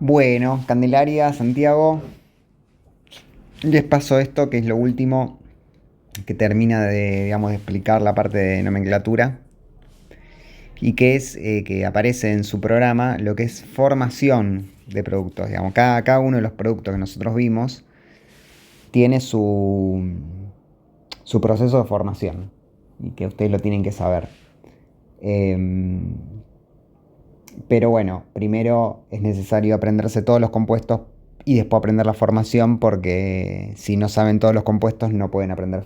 Bueno, Candelaria, Santiago, les paso esto que es lo último que termina de, digamos, de explicar la parte de nomenclatura y que es que aparece en su programa lo que es formación de productos. Digamos, cada uno de los productos que nosotros vimos tiene su proceso de formación y que ustedes lo tienen que saber. Em, Pero bueno, primero es necesario aprenderse todos los compuestos y después aprender la formación porque si no saben todos los compuestos no pueden aprender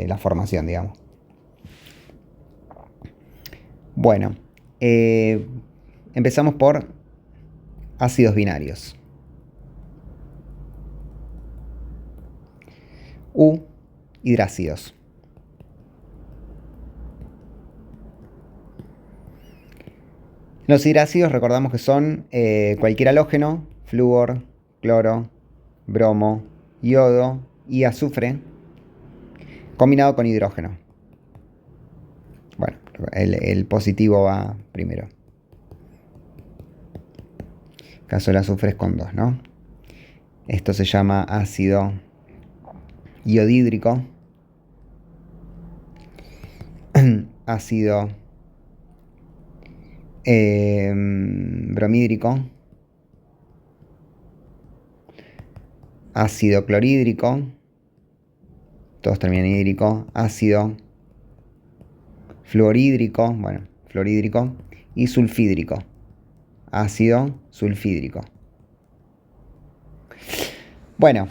la formación, digamos. Bueno, eh, empezamos por ácidos binarios. U, hidrácidos. Los hidrácidos recordamos que son cualquier halógeno, flúor, cloro, bromo, yodo y azufre combinado con hidrógeno. Bueno, el positivo va primero. Caso del azufre es con 2, ¿no? Esto se llama ácido iodídrico, ácido bromídrico, ácido clorhídrico, todos terminan en hídrico, ácido fluorhídrico, bueno, fluorhídrico, y sulfídrico, ácido sulfídrico. Bueno,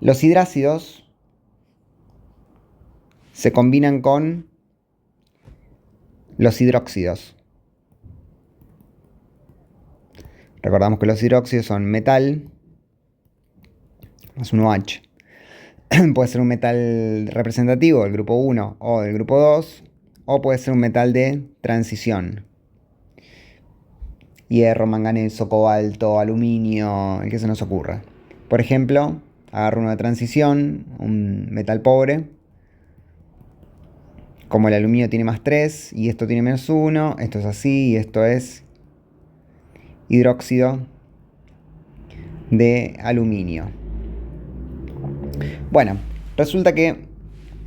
los hidrácidos se combinan con los hidróxidos. Recordamos que los hidróxidos son metal más un OH. Puede ser un metal representativo del grupo 1 o del grupo 2, o puede ser un metal de transición. Hierro, manganeso, cobalto, aluminio, el que se nos ocurra. Por ejemplo, agarro uno de transición, un metal pobre. Como el aluminio tiene más 3 y esto tiene menos 1, esto es así y esto es hidróxido de aluminio. Bueno, resulta que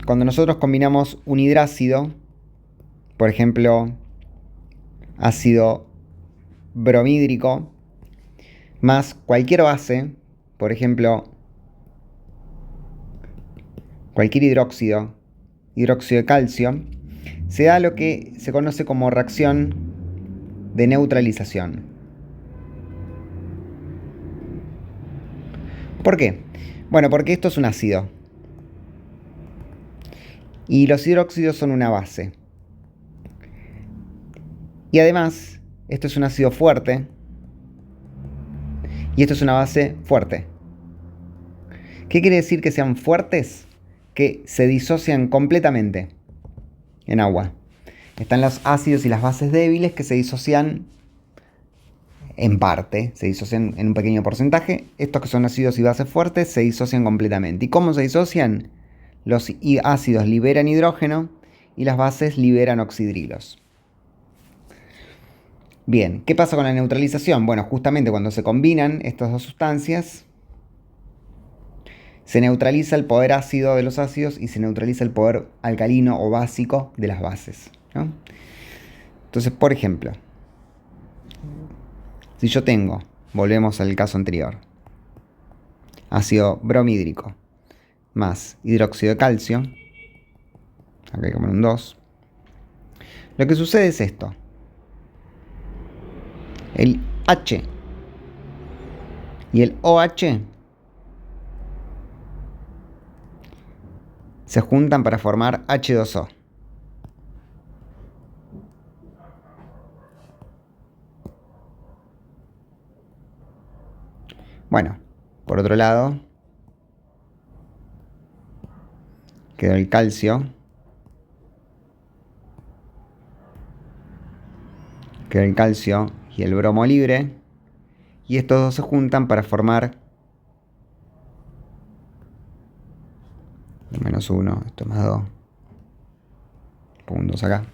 cuando nosotros combinamos un hidrácido, por ejemplo, ácido bromídrico, más cualquier base, por ejemplo, cualquier hidróxido de calcio, se da lo que se conoce como reacción de neutralización. ¿Por qué? Bueno, porque esto es un ácido y los hidróxidos son una base. Y además, esto es un ácido fuerte y esto es una base fuerte. ¿Qué quiere decir que sean fuertes? Que se disocian completamente en agua. Están los ácidos y las bases débiles que se disocian en parte, se disocian en un pequeño porcentaje. Estos que son ácidos y bases fuertes se disocian completamente. ¿Y cómo se disocian? Los ácidos liberan hidrógeno y las bases liberan oxidrilos. Bien, ¿qué pasa con la neutralización? Bueno, justamente cuando se combinan estas dos sustancias, se neutraliza el poder ácido de los ácidos y se neutraliza el poder alcalino o básico de las bases, ¿no? Entonces, por ejemplo, si yo tengo, volvemos al caso anterior, ácido bromídrico más hidróxido de calcio, acá hay como un 2, lo que sucede es esto. El H y el OH se juntan para formar H2O. Bueno, por otro lado, quedó el calcio, y el bromo libre, y estos dos se juntan para formar menos 1, esto más 2, puntos acá.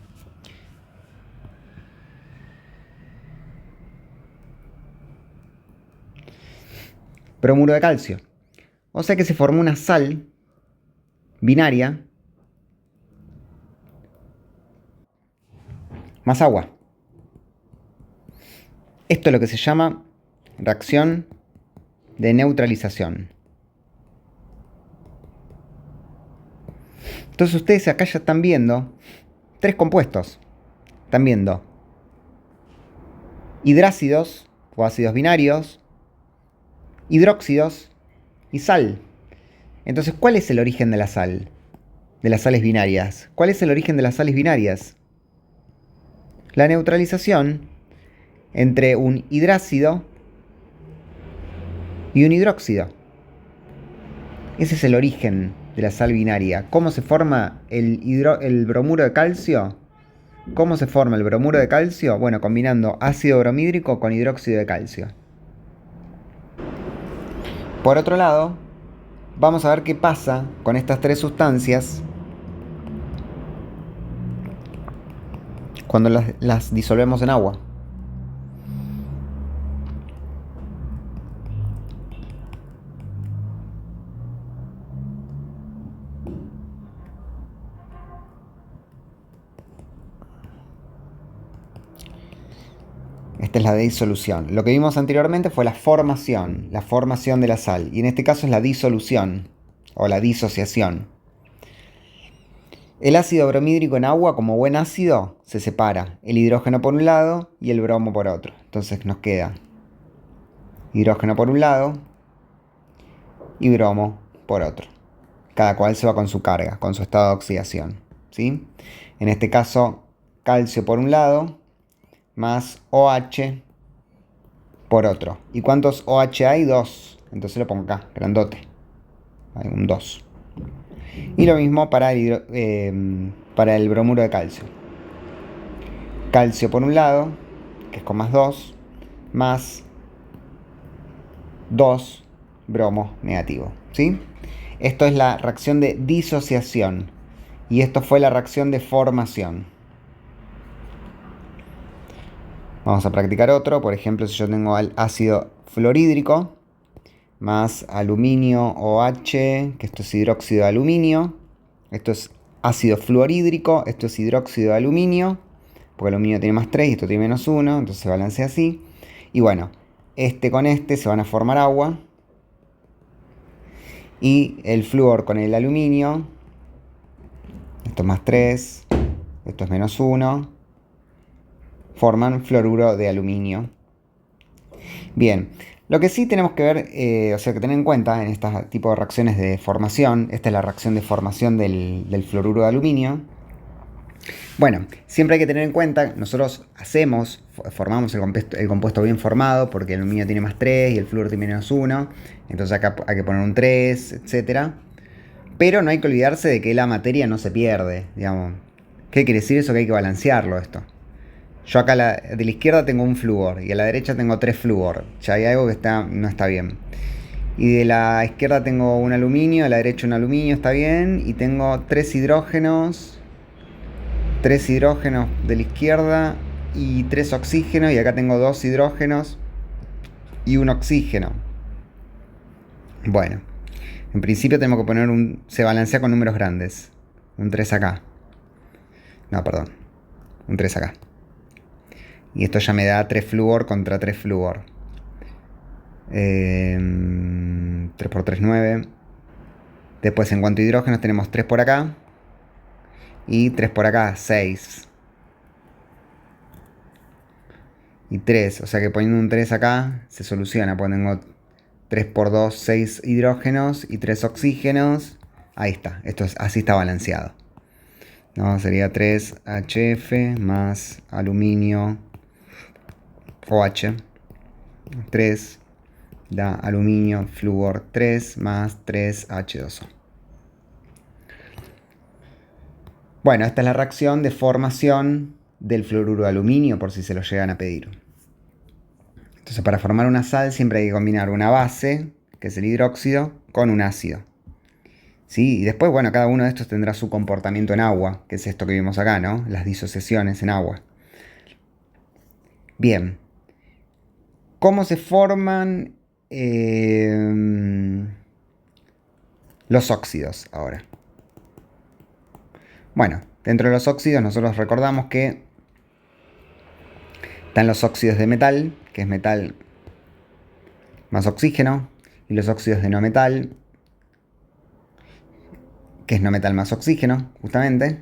bromuro de calcio. O sea que se formó una sal binaria más agua. Esto es lo que se llama reacción de neutralización. Entonces ustedes acá ya están viendo 3 compuestos. Están viendo hidrácidos o ácidos binarios, hidróxidos y sal. Entonces, ¿cuál es el origen de la sal? De las sales binarias. ¿Cuál es el origen de las sales binarias? La neutralización entre un hidrácido y un hidróxido. Ese es el origen de la sal binaria. ¿Cómo se forma el bromuro de calcio? ¿Cómo se forma el bromuro de calcio? Bueno, combinando ácido bromídrico con hidróxido de calcio. Por otro lado, vamos a ver qué pasa con estas 3 sustancias cuando las disolvemos en agua. Esta es la disolución. Lo que vimos anteriormente fue la formación de la sal. Y en este caso es la disolución o la disociación. El ácido bromídrico en agua, como buen ácido, se separa. El hidrógeno por un lado y el bromo por otro. Entonces nos queda hidrógeno por un lado y bromo por otro. Cada cual se va con su carga, con su estado de oxidación. ¿Sí? En este caso, calcio por un lado más OH por otro. ¿Y cuántos OH hay? 2. Entonces lo pongo acá, grandote. Hay un 2. Y lo mismo para el bromuro de calcio. Calcio por un lado, que es con más 2, más 2 bromo negativo. ¿Sí? Esto es la reacción de disociación. Y esto fue la reacción de formación. Vamos a practicar otro. Por ejemplo, si yo tengo el ácido fluorhídrico más aluminio OH, que esto es hidróxido de aluminio. Esto es ácido fluorhídrico, esto es hidróxido de aluminio, porque el aluminio tiene más 3 y esto tiene menos 1, entonces se balancea así. Y bueno, este con este se van a formar agua. Y el flúor con el aluminio, esto es más 3, esto es menos 1, forman fluoruro de aluminio. Bien, lo que sí tenemos que ver, o sea, que tener en cuenta en este tipo de reacciones de formación, esta es la reacción de formación del fluoruro de aluminio. Bueno, siempre hay que tener en cuenta, nosotros formamos el compuesto bien formado, porque el aluminio tiene más 3 y el flúor tiene menos 1, entonces acá hay que poner un 3, etc. Pero no hay que olvidarse de que la materia no se pierde, digamos. ¿Qué quiere decir eso? Que hay que balancearlo esto. Yo acá de la izquierda tengo un flúor y a la derecha tengo 3 flúor. Ya hay algo que no está bien. Y de la izquierda tengo un aluminio, a la derecha un aluminio, está bien. Y tengo 3 hidrógenos. 3 hidrógenos de la izquierda y 3 oxígenos. Y acá tengo 2 hidrógenos y un oxígeno. Bueno, en principio tenemos que poner se balancea con números grandes. Un 3 acá. No, perdón. Un 3 acá. Y esto ya me da 3 flúor contra 3 flúor. 3 por 3, 9. Después en cuanto a hidrógenos tenemos 3 por acá. Y 3 por acá, 6. Y 3, o sea que poniendo un 3 acá se soluciona. Pues tengo 3 por 2, 6 hidrógenos y 3 oxígenos. Ahí está, así está balanceado. No, sería 3 HF más aluminio OH. 3 da aluminio flúor 3 más 3 H2O. Bueno, esta es la reacción de formación del fluoruro de aluminio, por si se lo llegan a pedir. Entonces, para formar una sal siempre hay que combinar una base, que es el hidróxido, con un ácido. ¿Sí? Y después, bueno, cada uno de estos tendrá su comportamiento en agua, que es esto que vimos acá, ¿no? Las disociaciones en agua. Bien. ¿Cómo se forman los óxidos ahora. Bueno, dentro de los óxidos nosotros recordamos que están los óxidos de metal, que es metal más oxígeno, y los óxidos de no metal, que es no metal más oxígeno, justamente.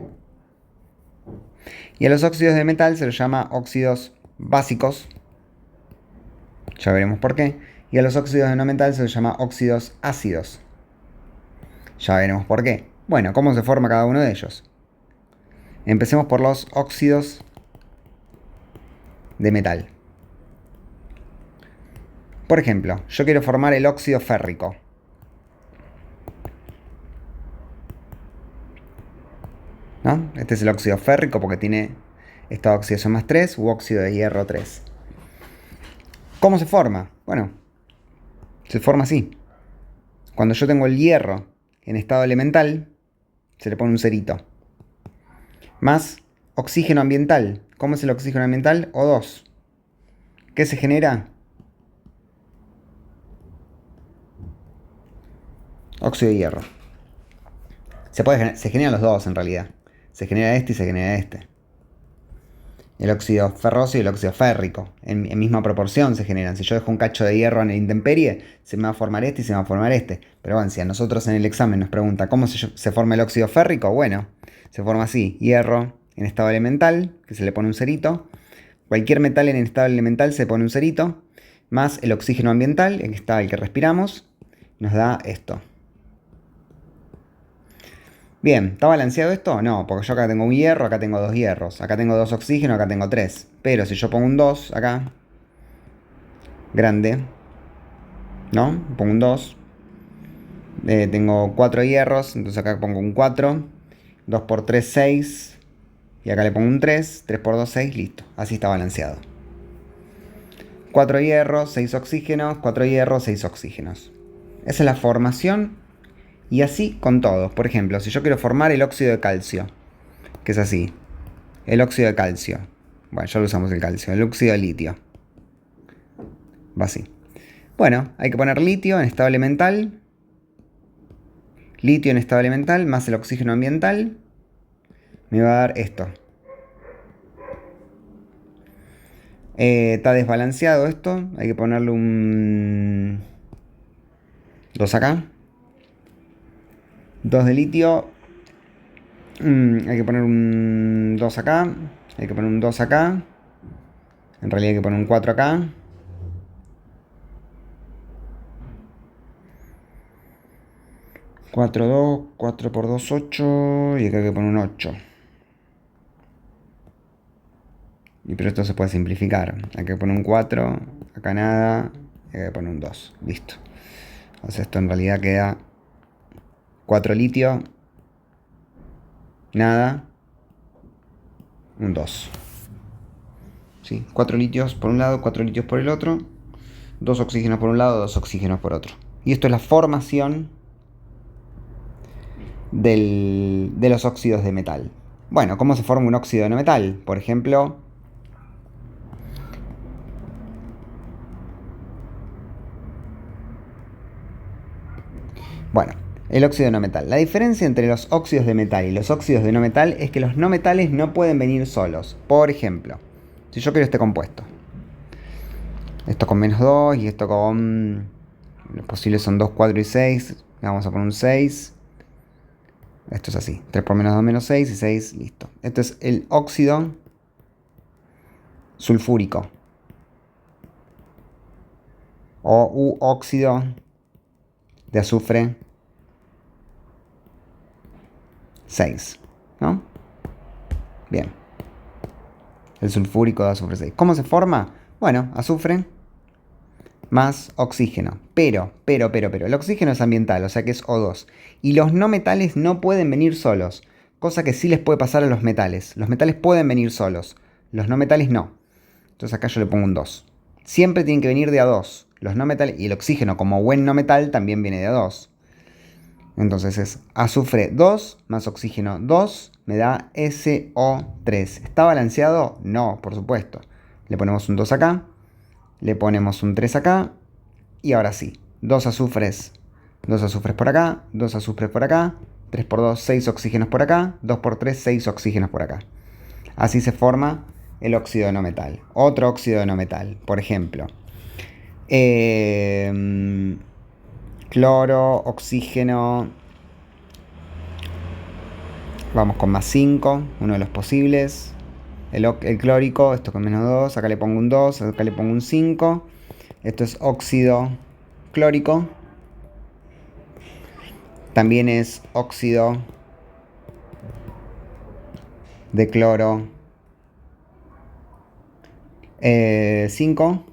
Y a los óxidos de metal se los llama óxidos básicos, ya veremos por qué. Y a los óxidos de no metal se los llama óxidos ácidos, ya veremos por qué. Bueno, ¿cómo se forma cada uno de ellos? Empecemos por los óxidos de metal. Por ejemplo, yo quiero formar el óxido férrico. ¿No? Este es el óxido férrico porque tiene esta oxidación más 3 u óxido de hierro 3. ¿Cómo se forma? Bueno, se forma así. Cuando yo tengo el hierro en estado elemental, se le pone un cerito. Más oxígeno ambiental. ¿Cómo es el oxígeno ambiental? O2. ¿Qué se genera? Óxido de hierro. Se generan los dos en realidad. Se genera este y se genera este. El óxido ferroso y el óxido férrico. En misma proporción se generan. Si yo dejo un cacho de hierro en la intemperie, se me va a formar este y se me va a formar este. Pero bueno, si a nosotros en el examen nos pregunta cómo se forma el óxido férrico, bueno, se forma así. Hierro en estado elemental, que se le pone un cerito. Cualquier metal en estado elemental se pone un cerito. Más el oxígeno ambiental, en estado el que respiramos, nos da esto. Bien, ¿está balanceado esto? No, porque yo acá tengo un hierro, acá tengo dos hierros, acá tengo dos oxígenos, acá tengo tres. Pero si yo pongo un 2 acá, grande, ¿no? Pongo un 2. Tengo 4 hierros, entonces acá pongo un 4. 2 por 3, 6. Y acá le pongo un 3. 3 por 2, 6, listo. Así está balanceado. 4 hierros, 6 oxígenos, 4 hierros, 6 oxígenos. Esa es la formación. Y así con todos. Por ejemplo, si yo quiero formar el óxido de calcio, que es así. El óxido de calcio. Bueno, ya lo usamos el calcio. El óxido de litio. Va así. Bueno, hay que poner litio en estado elemental. Litio en estado elemental más el oxígeno ambiental. Me va a dar esto. Está desbalanceado esto. Hay que ponerle un 2 acá. 2 de litio. Hay que poner un 2 acá. Hay que poner un 2 acá. En realidad hay que poner un 4 acá. Cuatro, 2, 4 por 2, 8. Y acá hay que poner un 8. Pero esto se puede simplificar. Hay que poner un 4. Acá nada. Y hay que poner un 2. Listo. O sea, esto en realidad queda 4 litio. Nada. Un 2. ¿Sí? 4 litios por un lado, 4 litios por el otro. 2 oxígenos por un lado, 2 oxígenos por otro. Y esto es la formación de los óxidos de metal. Bueno, ¿cómo se forma un óxido de no metal? Por ejemplo, bueno, el óxido de no metal. La diferencia entre los óxidos de metal y los óxidos de no metal es que los no metales no pueden venir solos. Por ejemplo, si yo quiero este compuesto, esto con menos 2 y esto con... Los posibles son 2, 4 y 6. Vamos a poner un 6. Esto es así. 3 por menos 2 menos 6 y 6. Listo. Esto es el óxido sulfúrico. O óxido de azufre 6. ¿No? Bien. El sulfúrico de azufre 6. ¿Cómo se forma? Bueno, azufre más oxígeno. Pero, el oxígeno es ambiental, o sea que es O2. Y los no metales no pueden venir solos, cosa que sí les puede pasar a los metales. Los metales pueden venir solos, los no metales no. Entonces acá yo le pongo un 2. Siempre tienen que venir de a 2. Los no metales, y el oxígeno como buen no metal también viene de a 2. Entonces es azufre 2 más oxígeno 2 me da SO3. ¿Está balanceado? No, por supuesto. Le ponemos un 2 acá. Le ponemos un 3 acá Y ahora sí, 2 azufres por acá, 2 azufres por acá, 3 por 2, 6 oxígenos por acá, 2 por 3, 6 oxígenos por acá. Así se forma el óxido de no metal. Otro óxido de no metal, por ejemplo. Cloro, oxígeno. Vamos con más 5, uno de los posibles. El clórico, esto con menos 2, acá le pongo un 2, acá le pongo un 5. Esto es óxido clórico. También es óxido de cloro 5.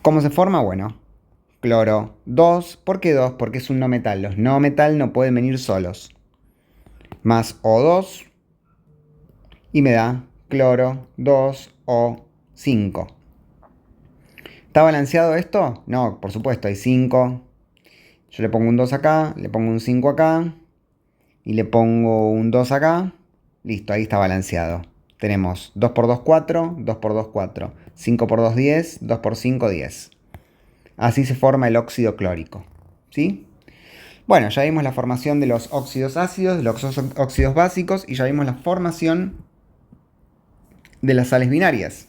¿Cómo se forma? Bueno, cloro 2. ¿Por qué 2? Porque es un no metal. Los no metal no pueden venir solos. Más O2 y me da cloro 2O5. ¿Está balanceado esto? No, por supuesto, hay 5. Yo le pongo un 2 acá, le pongo un 5 acá y le pongo un 2 acá. Listo, ahí está balanceado. Tenemos 2 por 2, 4, 2 por 2, 4, 5 por 2, 10, 2 por 5, 10. Así se forma el óxido clórico. ¿Sí? Bueno, ya vimos la formación de los óxidos ácidos, de los óxidos básicos y ya vimos la formación de las sales binarias.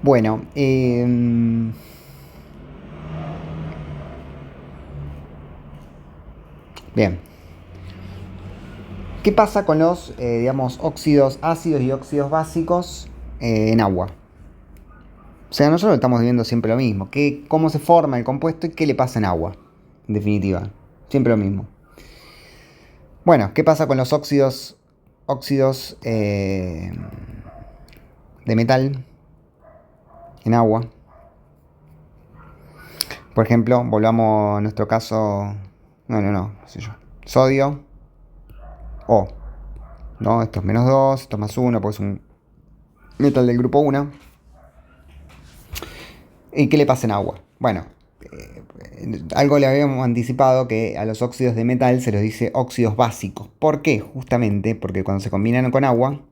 Bueno, bien. ¿Qué pasa con los, digamos, óxidos ácidos y óxidos básicos en agua? O sea, nosotros estamos viendo siempre lo mismo. ¿Cómo se forma el compuesto y qué le pasa en agua? En definitiva, siempre lo mismo. Bueno, ¿qué pasa con los óxidos de metal en agua? Por ejemplo, volvamos a nuestro caso. No sé yo. Sodio O. ¿No? Esto es menos 2, esto es más 1, pues es un metal del grupo 1. ¿Y qué le pasa en agua? Bueno, algo le habíamos anticipado, que a los óxidos de metal se los dice óxidos básicos. ¿Por qué? Justamente porque cuando se combinan con agua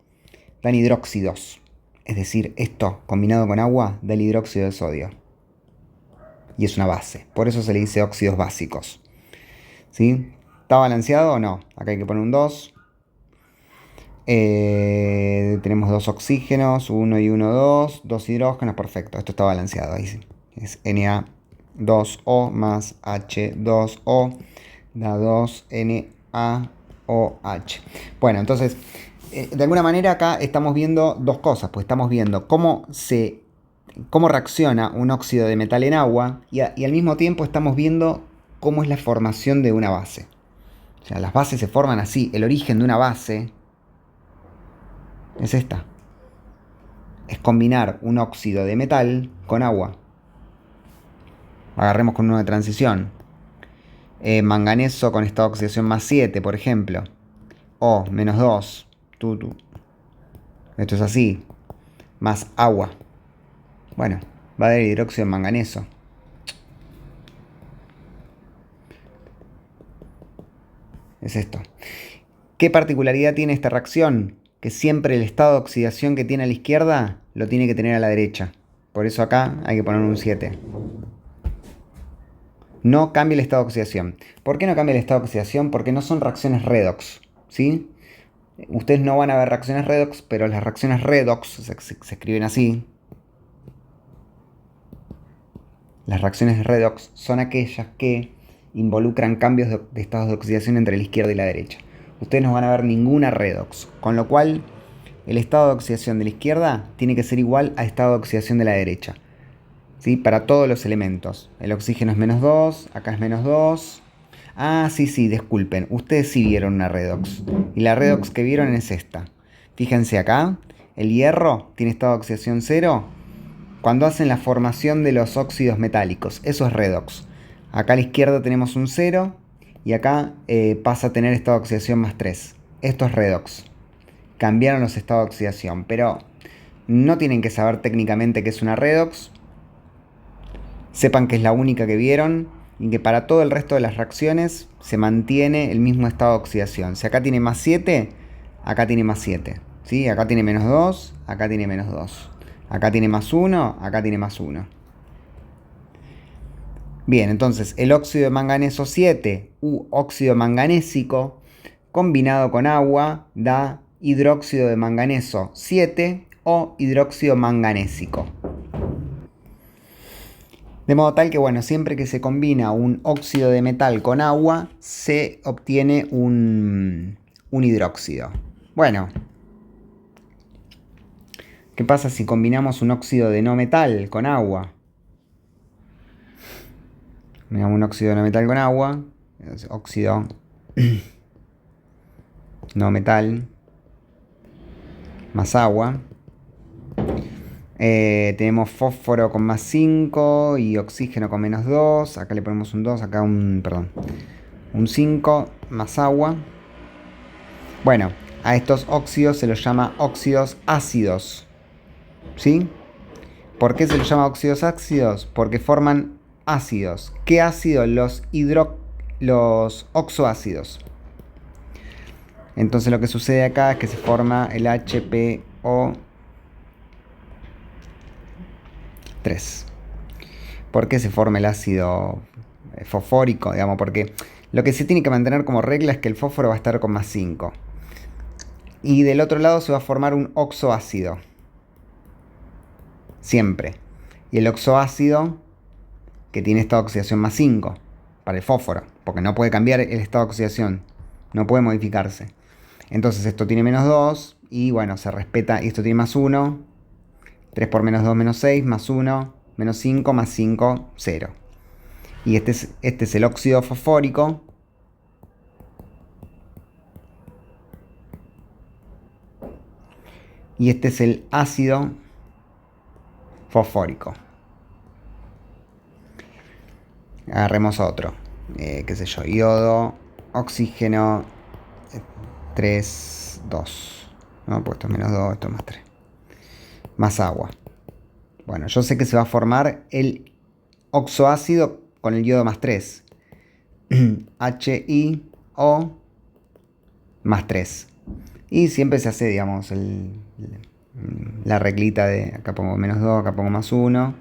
dan hidróxidos. Es decir, esto combinado con agua da el hidróxido de sodio. Y es una base. Por eso se le dice óxidos básicos. ¿Sí? ¿Está balanceado o no? Acá hay que poner un 2. Tenemos 2 oxígenos, 1 y 1, 2. 2 hidrógenos, perfecto. Esto está balanceado. Ahí sí. Es Na2O más H2O. Da 2NaOH. Bueno, entonces, de alguna manera acá estamos viendo dos cosas. Pues estamos viendo cómo reacciona un óxido de metal en agua y al mismo tiempo estamos viendo cómo es la formación de una base. O sea, las bases se forman así. El origen de una base es esta. Es combinar un óxido de metal con agua. Agarremos con uno de transición. Manganeso con estado de oxidación más 7, por ejemplo. O menos 2. Esto es así. Más agua. Bueno, va a dar hidróxido de manganeso. Es esto. ¿Qué particularidad tiene esta reacción? Que siempre el estado de oxidación que tiene a la izquierda lo tiene que tener a la derecha. Por eso acá hay que poner un 7. No cambia el estado de oxidación. ¿Por qué no cambia el estado de oxidación? Porque no son reacciones redox. ¿Sí? Ustedes no van a ver reacciones redox, pero las reacciones redox se escriben así. Las reacciones redox son aquellas que involucran cambios de estados de oxidación entre la izquierda y la derecha. Ustedes no van a ver ninguna redox, con lo cual el estado de oxidación de la izquierda tiene que ser igual al estado de oxidación de la derecha. ¿Sí? Para todos los elementos. El oxígeno es menos 2, acá es menos 2. Ah, sí, disculpen. Ustedes sí vieron una redox. Y la redox que vieron es esta. Fíjense acá, el hierro tiene estado de oxidación 0 cuando hacen la formación de los óxidos metálicos. Eso es redox. Acá a la izquierda tenemos un 0 y acá pasa a tener estado de oxidación más 3. Esto es redox. Cambiaron los estados de oxidación, pero no tienen que saber técnicamente qué es una redox. Sepan que es la única que vieron y que para todo el resto de las reacciones se mantiene el mismo estado de oxidación. Si acá tiene más 7, acá tiene más 7. ¿Sí? Acá tiene menos 2, acá tiene menos 2. Acá tiene más 1, acá tiene más 1. Bien, entonces el óxido de manganeso 7 u óxido manganésico combinado con agua da hidróxido de manganeso 7 o hidróxido manganésico. De modo tal que, bueno, siempre que se combina un óxido de metal con agua, se obtiene un hidróxido. Bueno, ¿qué pasa si combinamos un óxido de no metal con agua? Combinamos un óxido de no metal con agua, óxido no metal más agua. Tenemos fósforo con más 5 y oxígeno con menos 2. Acá le ponemos un 2, acá un 5 más agua. Bueno, a estos óxidos se los llama óxidos ácidos. ¿Sí? ¿Por qué se los llama óxidos ácidos? Porque forman ácidos. ¿Qué ácidos? Los oxoácidos. Entonces lo que sucede acá es que se forma el HPO3. ¿Por qué se forma el ácido fosfórico? Digamos, porque lo que se tiene que mantener como regla es que el fósforo va a estar con más 5. Y del otro lado se va a formar un oxoácido. Siempre. Y el oxoácido, que tiene estado de oxidación más 5 para el fósforo, porque no puede cambiar el estado de oxidación, no puede modificarse. Entonces esto tiene menos 2 y bueno, se respeta, y esto tiene más 1, 3 por menos 2 menos 6, más 1, menos 5, más 5, 0. Y este es el óxido fosfórico. Y este es el ácido fosfórico. Agarremos otro. Qué sé yo, yodo, oxígeno, 3, 2. ¿No? Pues esto es menos 2, esto es más 3. Más agua. Bueno, yo sé que se va a formar el oxoácido con el yodo más 3. HIO más 3. Y siempre se hace, digamos, la reglita de acá pongo menos 2, acá pongo más 1.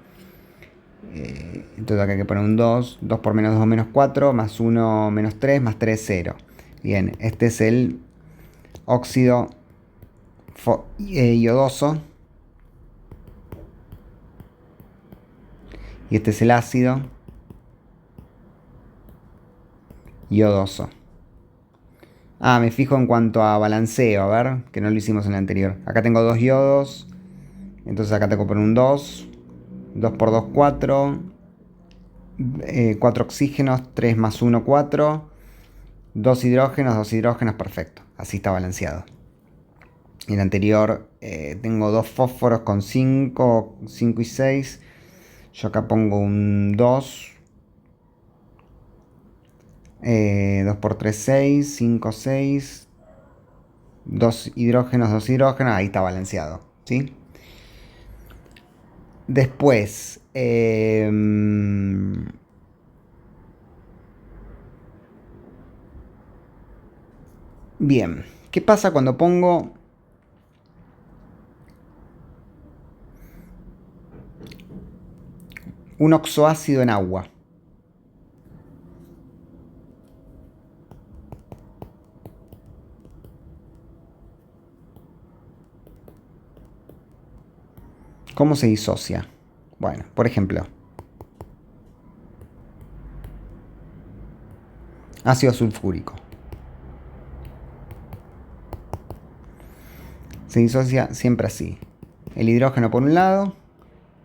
Entonces acá hay que poner un 2. 2 por menos 2 menos 4, más 1 menos 3, más 3, 0. Bien, este es el óxido iodoso. Y este es el ácido iodoso. Me fijo en cuanto a balanceo, a ver, que no lo hicimos en el anterior. Acá tengo 2 yodos, entonces acá tengo que poner un 2. 2 por 2, 4. 4 oxígenos, 3 más 1, 4. 2 hidrógenos, perfecto. Así está balanceado. En el anterior tengo 2 fósforos con 5 y 6. Yo acá pongo un 2. 2 por 3, 6. 5, 6. 2 hidrógenos. Ahí está balanceado. ¿Sí? Después, bien, ¿qué pasa cuando pongo un oxoácido en agua? ¿Cómo se disocia? Bueno, por ejemplo, ácido sulfúrico. Se disocia siempre así. El hidrógeno por un lado,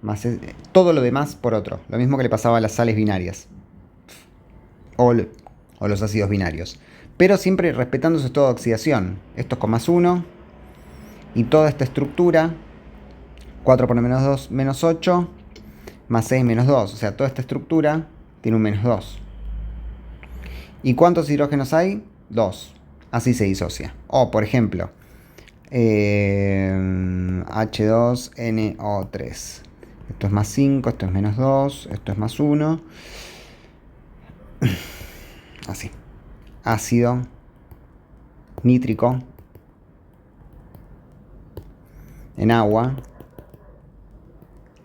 más todo lo demás por otro. Lo mismo que le pasaba a las sales binarias. O los ácidos binarios. Pero siempre respetando su estado de oxidación. Esto es con más 1. Y toda esta estructura, 4 por menos 2, menos 8. Más 6, menos 2. O sea, toda esta estructura tiene un menos 2. ¿Y cuántos hidrógenos hay? 2. Así se disocia. O, por ejemplo, H2NO3. Esto es más 5, esto es menos 2, esto es más 1. Así. Ácido nítrico en agua.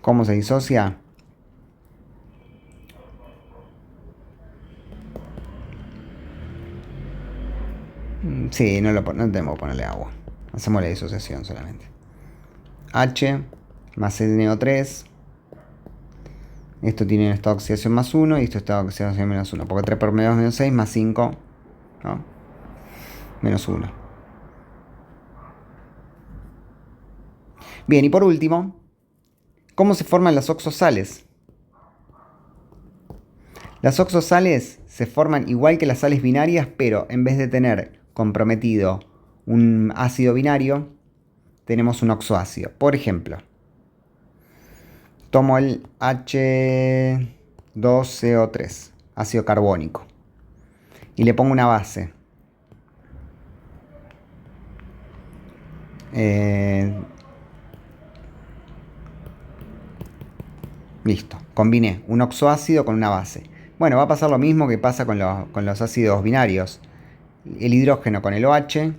¿Cómo se disocia? Sí, no tenemos que ponerle agua. Hacemos la disociación solamente. H más NO3. Esto tiene esta oxidación más 1 y esto está oxidación menos 1. Porque 3 por menos 2 menos 6 más 5, ¿no? Menos 1. Bien, y por último, ¿cómo se forman las oxosales? Las oxosales se forman igual que las sales binarias, pero en vez de tener comprometido un ácido binario, tenemos un oxoácido. Por ejemplo, tomo el H2CO3, ácido carbónico, y le pongo una base. Listo, combiné un oxoácido con una base. Bueno, va a pasar lo mismo que pasa con los ácidos binarios. El hidrógeno con el OH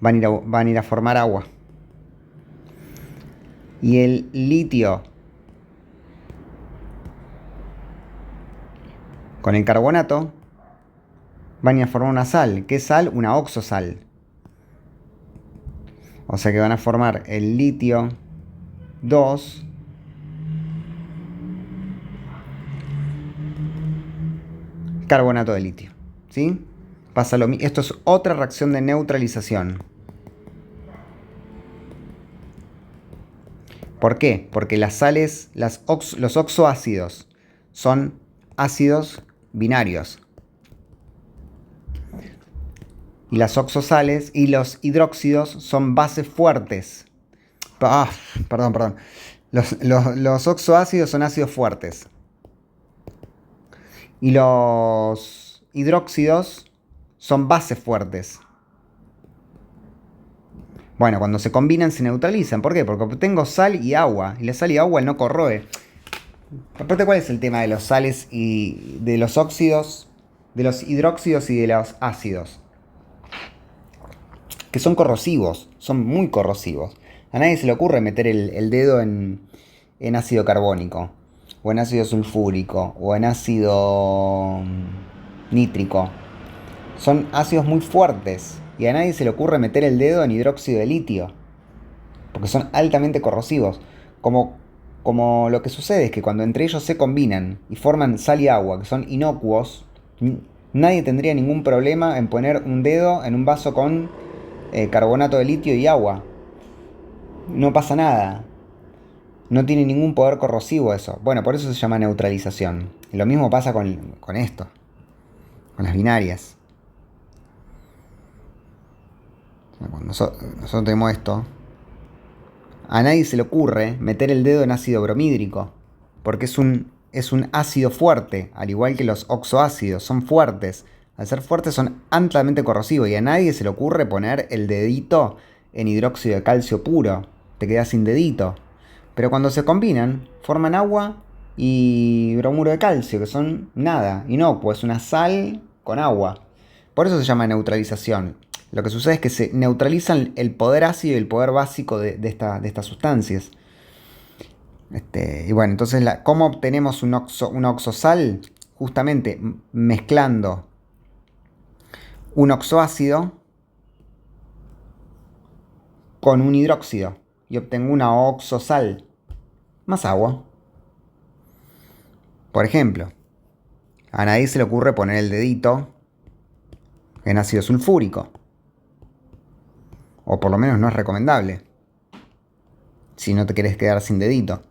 van a ir a formar agua. Y el litio con el carbonato van a ir a formar una sal. ¿Qué sal? Una oxosal. O sea que van a formar el litio 2 carbonato de litio. ¿Sí? Pasa lo mismo. Esto es otra reacción de neutralización. ¿Por qué? Porque las sales, los oxoácidos son ácidos binarios. Y las oxosales y los hidróxidos son bases fuertes. Perdón. Los oxoácidos son ácidos fuertes. Y los hidróxidos son bases fuertes. Bueno, cuando se combinan se neutralizan. ¿Por qué? Porque obtengo sal y agua. Y la sal y agua no corroe. Aparte, ¿cuál es el tema de los sales y de los óxidos, de los hidróxidos y de los ácidos? Que son corrosivos, son muy corrosivos. A nadie se le ocurre meter el dedo en ácido carbónico, o en ácido sulfúrico, o en ácido nítrico. Son ácidos muy fuertes y a nadie se le ocurre meter el dedo en hidróxido de litio, porque son altamente corrosivos. Como lo que sucede es que cuando entre ellos se combinan y forman sal y agua, que son inocuos, nadie tendría ningún problema en poner un dedo en un vaso con carbonato de litio y agua. No pasa nada. No tiene ningún poder corrosivo eso. Bueno, por eso se llama neutralización. Y lo mismo pasa con esto, con las binarias. Cuando nosotros tenemos esto, a nadie se le ocurre meter el dedo en ácido bromídrico, porque es un ácido fuerte, al igual que los oxoácidos, son fuertes. Al ser fuertes son altamente corrosivos y a nadie se le ocurre poner el dedito en hidróxido de calcio puro. Te quedas sin dedito. Pero cuando se combinan, forman agua y bromuro de calcio, que son nada, inocuo, es una sal con agua. Por eso se llama neutralización. Lo que sucede es que se neutralizan el poder ácido y el poder básico de estas sustancias. Y bueno, entonces, ¿cómo obtenemos una oxosal? Justamente mezclando un oxoácido con un hidróxido y obtengo una oxosal más agua. Por ejemplo, a nadie se le ocurre poner el dedito en ácido sulfúrico, o por lo menos no es recomendable si no te querés quedar sin dedito.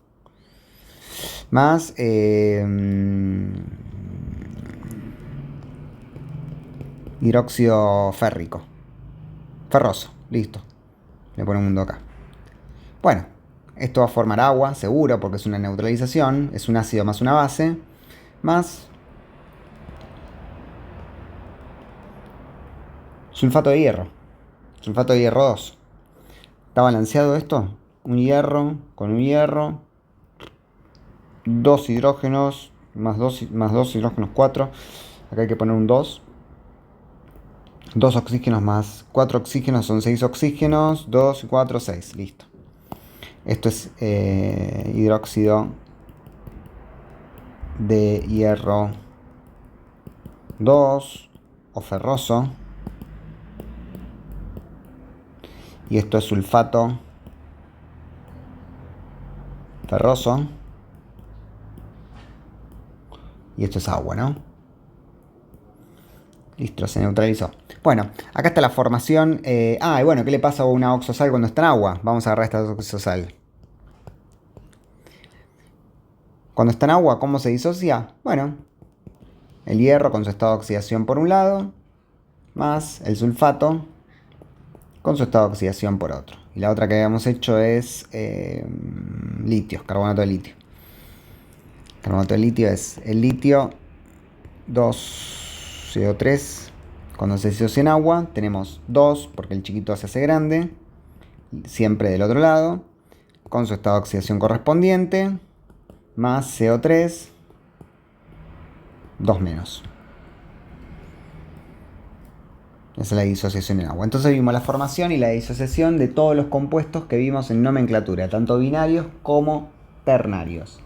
Más hidróxido férrico, ferroso, listo. Le ponemos un 2 acá. Bueno, esto va a formar agua, seguro, porque es una neutralización. Es un ácido más una base, más sulfato de hierro. Sulfato de hierro 2. ¿Está balanceado esto? Un hierro con un hierro. 2 hidrógenos, más 2 hidrógenos 4. Acá hay que poner un 2. 2 oxígenos más 4 oxígenos son 6 oxígenos. 2, 4, 6. Listo. Esto es hidróxido de hierro 2 o ferroso. Y esto es sulfato ferroso. Y esto es agua, ¿no? Listo, se neutralizó. Bueno, acá está la formación. Y bueno, ¿qué le pasa a una oxosal cuando está en agua? Vamos a agarrar esta oxosal. Cuando está en agua, ¿cómo se disocia? Bueno, el hierro con su estado de oxidación por un lado, más el sulfato con su estado de oxidación por otro. Y la otra que habíamos hecho es litio, carbonato de litio. Carbonato de litio es el litio 2CO3. Cuando se disocia en agua, tenemos 2 porque el chiquito se hace grande, siempre del otro lado, con su estado de oxidación correspondiente, más CO3, 2 menos. Esa es la disociación en agua. Entonces vimos la formación y la disociación de todos los compuestos que vimos en nomenclatura, tanto binarios como ternarios.